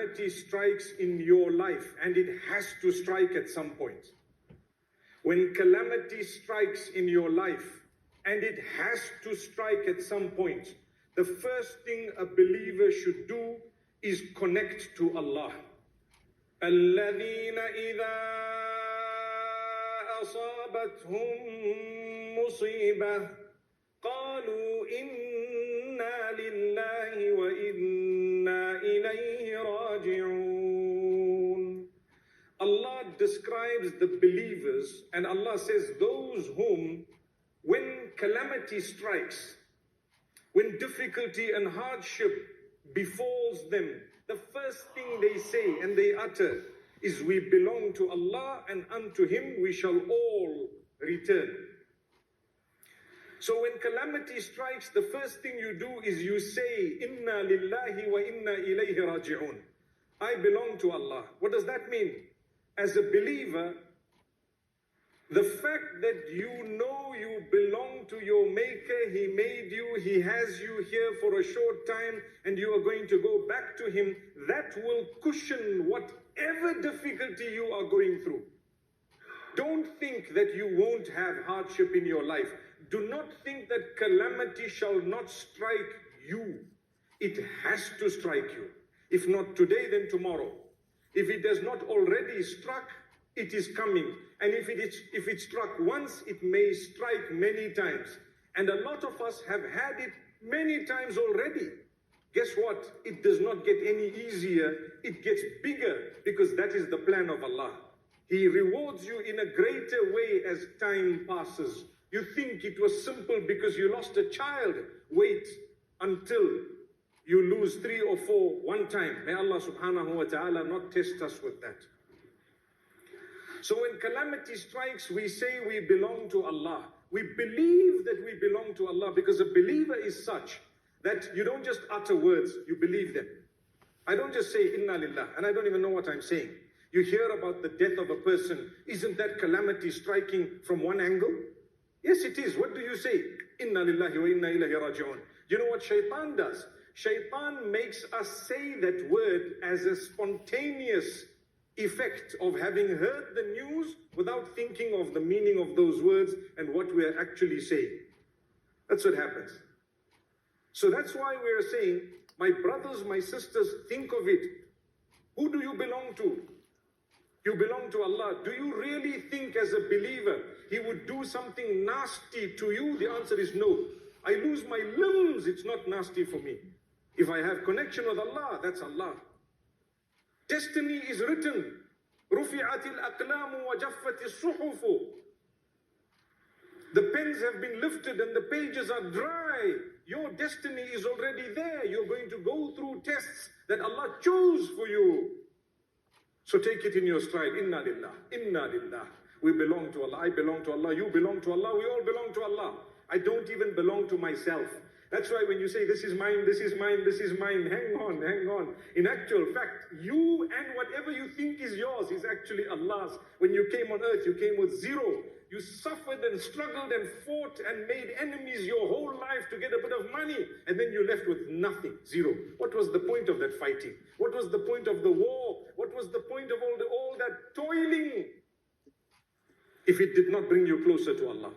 calamity strikes in your life, and it has to strike at some point. When calamity strikes in your life, and it has to strike at some point, the first thing a believer should do is connect to Allah. الَّذِينَ إِذَا أَصَابَتْهُم مُّصِيبَةٌ قَالُوا إِنَّا لِلَّهِ وَإِنَّا إِلَيْهِ رَاجِعُونَ. Allah describes the believers, and Allah says those whom, when calamity strikes, when difficulty and hardship befalls them, the first thing they say and they utter is, we belong to Allah and unto Him we shall all return. So when calamity strikes, the first thing you do is you say, Inna lillahi wa inna ilayhi raji'un. I belong to Allah. What does that mean? As a believer, the fact that you know you belong to your Maker, He made you, He has you here for a short time, and you are going to go back to Him, that will cushion whatever difficulty you are going through. Don't think that you won't have hardship in your life. Do not think that calamity shall not strike you. It has to strike you. If not today, then tomorrow. If it has not already struck, it is coming. And if it struck once, it may strike many times. And a lot of us have had it many times already. Guess what? It does not get any easier. It gets bigger, because that is the plan of Allah. He rewards you in a greater way as time passes. You think it was simple because you lost a child. Wait until you lose 3 or 4 one time. May Allah subhanahu wa ta'ala not test us with that. So when calamity strikes, we say we belong to Allah. We believe that we belong to Allah, because a believer is such that you don't just utter words, you believe them. I don't just say Inna Lillah, and I don't even know what I'm saying. You hear about the death of a person. Isn't that calamity striking from one angle? Yes, it is. What do you say? Inna Lillahi wa inna ilayhi raji'un. You know what Shaitan does? Shaitan makes us say that word as a spontaneous effect of having heard the news without thinking of the meaning of those words and what we are actually saying. That's what happens. So that's why we are saying, my brothers, my sisters, think of it. Who do you belong to? You belong to Allah. Do you really think as a believer He would do something nasty to you? The answer is no. I lose my limbs, it's not nasty for me. If I have connection with Allah, that's Allah. Destiny is written. رُفِعَتِ الْأَقْلَامُ وَجَفَّتِ الصُّحُفُ. The pens have been lifted and the pages are dry. Your destiny is already there. You're going to go through tests that Allah chose for you. So take it in your stride. Inna lillah. Inna lillah. We belong to Allah. I belong to Allah. You belong to Allah. We all belong to Allah. I don't even belong to myself. That's why when you say, this is mine, this is mine, this is mine, hang on, hang on. In actual fact, you and whatever you think is yours is actually Allah's. When you came on earth, you came with zero. You suffered and struggled and fought and made enemies your whole life to get a bit of money. And then you left with nothing, zero. What was the point of that fighting? What was the point of the war? What was the point of all that toiling? If it did not bring you closer to Allah.